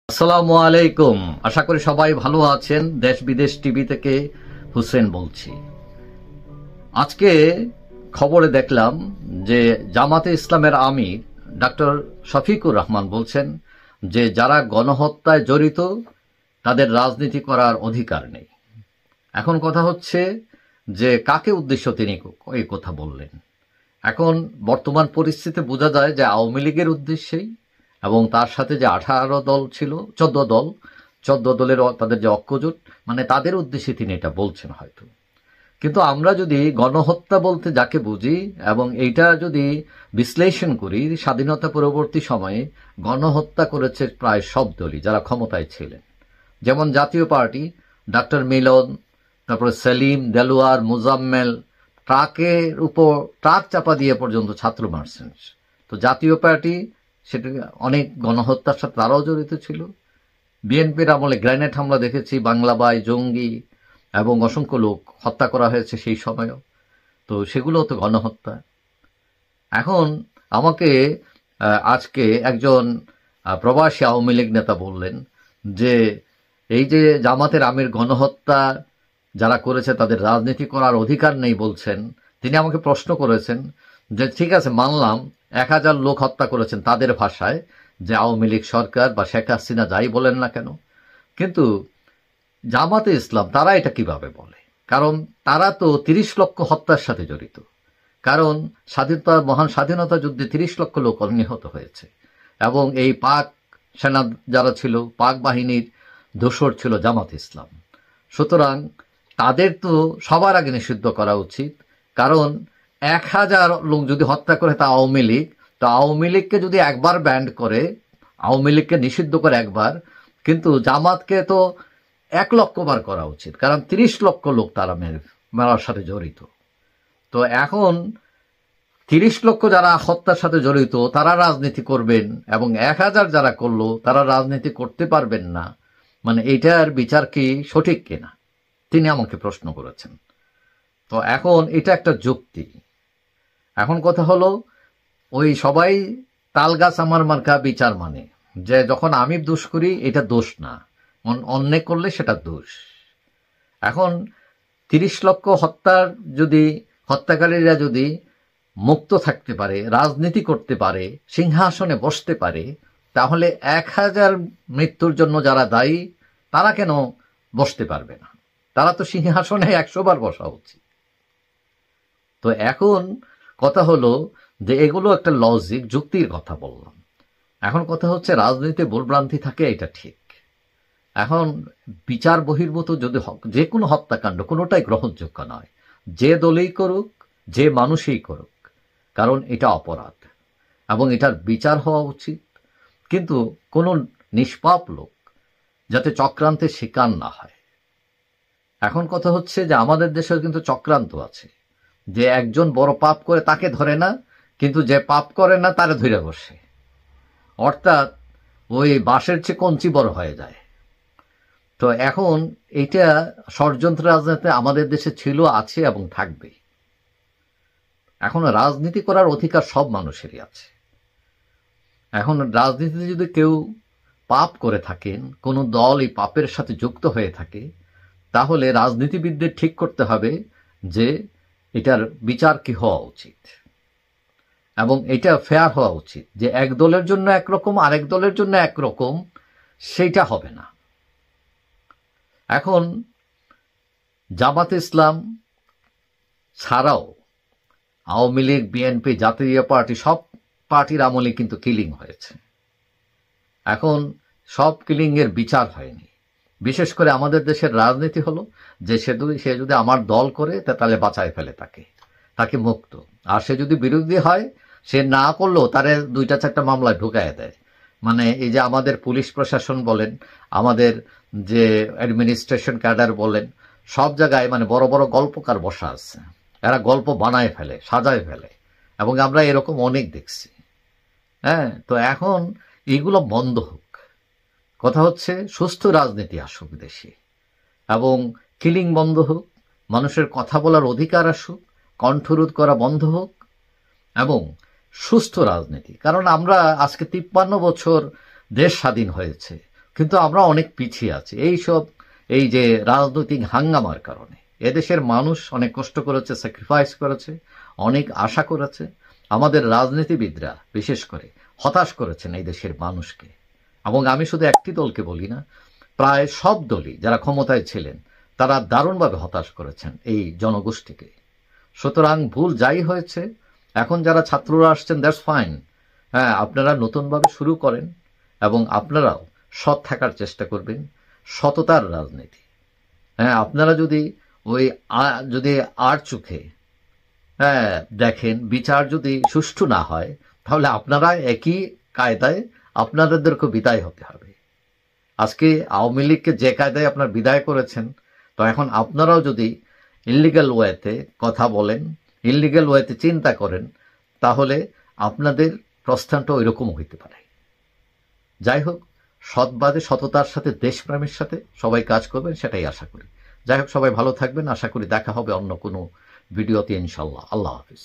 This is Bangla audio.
আসসালামু আলাইকুম। আশা করি সবাই ভালো আছেন। দেশ বিদেশ টিভি থেকে হুসেন বলছি। আজকে খবরে দেখলাম যে জামাতে ইসলামের আমির ডক্টর শফিকুর রহমান বলছেন যে যারা গণহত্যায় জড়িত তাদের রাজনীতি করার অধিকার নেই। এখন কথা হচ্ছে যে কাকে উদ্দেশ্য তিনি এই কথা বললেন। এখন বর্তমান পরিস্থিতি বোঝা যায় যে আওয়ামী লীগের উদ্দেশ্যেই, এবং তার সাথে যে 18 দল ছিল, 14 দলের তাদের যে ঐক্যজোট, মানে তাদের উদ্দেশ্যে তিনি এটা বলছেন হয়তো। কিন্তু আমরা যদি গণহত্যা বলতে যাকে বুঝি এবং এইটা যদি বিশ্লেষণ করি, স্বাধীনতা পরবর্তী সময়ে গণহত্যা করেছে প্রায় সব দলই যারা ক্ষমতায় ছিলেন। যেমন জাতীয় পার্টি, ডক্টর মিলন, তারপরে সেলিম, দেলোয়ার, মুজাম্মেল, ট্রাকের উপর ট্রাক চাপা দিয়ে পর্যন্ত ছাত্র মারছেন। তো জাতীয় পার্টি সেটা অনেক গণহত্যার সাথে তারাও জড়িত ছিল। বিএনপির আমলে গ্রেনেড হামলা দেখেছি, বাংলাবাই, জঙ্গি এবং অসংখ্য লোক হত্যা করা হয়েছে সেই সময়ও। তো সেগুলো তো গণহত্যা। এখন আমাকে আজকে একজন প্রবাসী আওয়ামী লীগ নেতা বললেন যে এই যে জামাতের আমির গণহত্যা যারা করেছে তাদের রাজনীতি করার অধিকার নেই বলছেন। তিনি আমাকে প্রশ্ন করেছেন যে ঠিক আছে, মানলাম 1000 লোক হত্যা করেছেন তাদের ভাষায়, যে আওয়ামী লীগ সরকার বা শেখ হাসিনা যাই বলেন না কেন, কিন্তু জামাতে ইসলাম তারা এটা কিভাবে বলে? কারণ তারা তো 30 লক্ষ হত্যার সাথে জড়িত। কারণ মহান স্বাধীনতা যুদ্ধে 30 লক্ষ লোক নিহত হয়েছে, এবং এই পাক সেনা যারা ছিল, পাক বাহিনীর দোসর ছিল জামাত ইসলাম। সুতরাং তাদের তো সবার আগে নিষিদ্ধ করা উচিত। কারণ 1000 লোক যদি হত্যা করে তা আওয়ামী লীগ, তো আওয়ামী লীগকে যদি একবার ব্যান্ড করে, আওয়ামী লীগকে নিষিদ্ধ করে একবার, কিন্তু জামাতকে তো 1 লক্ষ বার করা উচিত। কারণ 30 লক্ষ লোক তারা মেরার সাথে জড়িত। তো এখন 30 লক্ষ যারা হত্যার সাথে জড়িত তারা রাজনীতি করবেন, এবং 1000 যারা করলো তারা রাজনীতি করতে পারবেন না, মানে এইটার বিচার কি সঠিক কিনা তিনি আমাকে প্রশ্ন করেছেন। তো এখন এটা একটা যুক্তি। এখন কথা হলো, ওই সবাই তাল গাছ আমার মার্কা বিচার, মানে যে যখন আমি দোষ করি এটা দোষ না, অন্যায় করলে সেটা দোষ। এখন 30 লক্ষ হত্যার যদি হত্যাকারীরা যদি মুক্ত থাকতে পারে, রাজনীতি করতে পারে, সিংহাসনে বসতে পারে, তাহলে 1000 মৃত্যুর জন্য যারা দায়ী তারা কেন বসতে পারবে না? তারা তো সিংহাসনে 100 বার বসা উচিত। তো এখন কথা হলো যে এগুলো একটা লজিক, যুক্তির কথা বললাম। এখন কথা হচ্ছে রাজনীতিতে ভুলভ্রান্তি থাকে, এটা ঠিক। এখন বিচার বহির্ভূত যদি যে কোনো হত্যাকাণ্ড কোনোটাই গ্রহণযোগ্য নয়, যে দলেই করুক, যে মানুষই করুক, কারণ এটা অপরাধ এবং এটার বিচার হওয়া উচিত। কিন্তু কোনো নিষ্পাপ লোক যাতে চক্রান্তের শিকার না হয়। এখন কথা হচ্ছে যে আমাদের দেশেও কিন্তু চক্রান্ত আছে, যে একজন বড় পাপ করে তাকে ধরে না, কিন্তু যে পাপ করে না তারে ধরে বসে। অর্থাৎ ওই বাঁশের চেয়ে কঞ্চি বড় হয়ে যায়। তো এখন এটা ষড়যন্ত্র রাজনীতি আমাদের দেশে ছিল, আছে এবং থাকবে। এখন রাজনীতি করার অধিকার সব মানুষেরই আছে। এখন রাজনীতিতে যদি কেউ পাপ করে থাকেন, কোনো দল এই পাপের সাথে যুক্ত হয়ে থাকে, তাহলে রাজনীতিবিদদের ঠিক করতে হবে যে এটার বিচার কি হওয়া উচিত, এবং এটা ফেয়ার হওয়া উচিত। যে এক দলের জন্য একরকম, আরেক দলের জন্য একরকম, সেইটা হবে না। এখন জামাত ইসলাম ছাড়াও আওয়ামী লীগ, বিএনপি, জাতীয় পার্টি, সব পার্টির আমলে কিন্তু কিলিং হয়েছে। এখন সব কিলিং এর বিচার হয়নি। বিশেষ করে আমাদের দেশের রাজনীতি হলো যে সে যদি আমার দল করে তাহলে বাঁচায় ফেলে তাকে মুক্ত, আর সে যদি বিরোধী হয়, সে না করলেও তারে 2-4টা মামলায় ঢুকায় দেয়। মানে এই যে আমাদের পুলিশ প্রশাসন বলেন, আমাদের যে অ্যাডমিনিস্ট্রেশন ক্যাডার বলেন, সব জায়গায় মানে বড় বড় গল্পকার বসা আছে, এরা গল্প বানায় ফেলে, সাজায় ফেলে, এবং আমরা এরকম অনেক দেখছি। হ্যাঁ, তো এখন এগুলো বন্ধ হোক। কথা হচ্ছে সুস্থ রাজনীতি আসুক দেশে, এবং কিলিং বন্ধ হোক, মানুষের কথা বলার অধিকার আসুক, কণ্ঠরোধ করা বন্ধ হোক, এবং সুস্থ রাজনীতি। কারণ আমরা আজকে 53 বছর দেশ স্বাধীন হয়েছে, কিন্তু আমরা অনেক পিছিয়ে আছি এই যে রাজনৈতিক হাঙ্গামার কারণে। এদেশের মানুষ অনেক কষ্ট করেছে, স্যাক্রিফাইস করেছে, অনেক আশা করেছে। আমাদের রাজনীতিবিদরা বিশেষ করে হতাশ করেছেন এই দেশের মানুষকে। এবং আমি শুধু একটি দলকে বলি না, প্রায় সব দলই যারা ক্ষমতায় ছিলেন তারা দারুণভাবে হতাশ করেছেন এই জনগোষ্ঠীকে। সুতরাং ভুল যাই হয়েছে, এখন যারা ছাত্ররা আসছেন দ্যাটস ফাইন। হ্যাঁ, আপনারা নতুনভাবে শুরু করেন এবং আপনারাও সৎ থাকার চেষ্টা করবেন, সততার রাজনীতি। হ্যাঁ, আপনারা যদি যদি আর চোখে দেখেন, বিচার যদি সুষ্ঠু না হয়, তাহলে আপনারা একই কায়দায় আপনাদেরকে বিদায় হতে হবে। আজকে আওয়ামী লীগকে যে কায়দায় আপনার বিদায় করেছেন, তো এখন আপনারাও যদি ইল্লিগ্যাল ওয়েতে কথা বলেন, ইল্লিগ্যাল ওয়েতে চিন্তা করেন, তাহলে আপনাদের প্রস্থানটা ওইরকম হইতে পারে। যাই হোক, সৎবাদে সততার সাথে দেশপ্রেমের সাথে সবাই কাজ করবেন, সেটাই আশা করি। যাই হোক, সবাই ভালো থাকবেন। আশা করি দেখা হবে অন্য কোনো ভিডিওতে ইনশাল্লাহ। আল্লাহ হাফিজ।